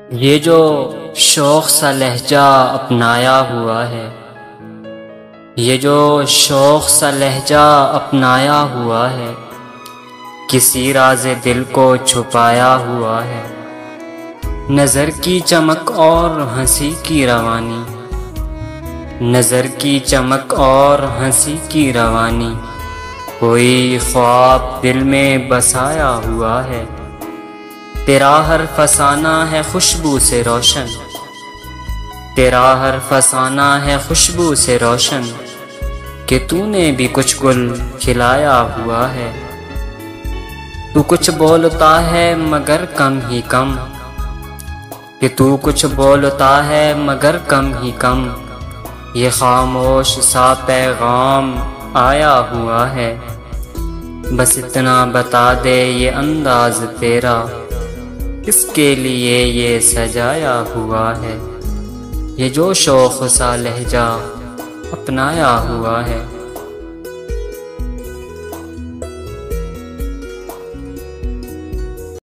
ये जो शौक़ सा लहजा अपनाया हुआ है, ये जो शौक़ सा लहजा अपनाया हुआ है, किसी राज़े दिल को छुपाया हुआ है। नज़र की चमक और हंसी की रवानी, नज़र की चमक और हंसी की रवानी, कोई ख्वाब दिल में बसाया हुआ है। तेरा हर फसाना है खुशबू से रोशन, तेरा हर फसाना है खुशबू से रोशन, कि तूने भी कुछ गुल खिलाया हुआ है। तू कुछ बोलता है मगर कम ही कम, कि तू कुछ बोलता है मगर कम ही कम, ये खामोश सा पैगाम आया हुआ है। बस इतना बता दे ये अंदाज तेरा, किसके लिए ये सजाया हुआ है। ये जो शौक़ सा लहजा अपनाया हुआ है।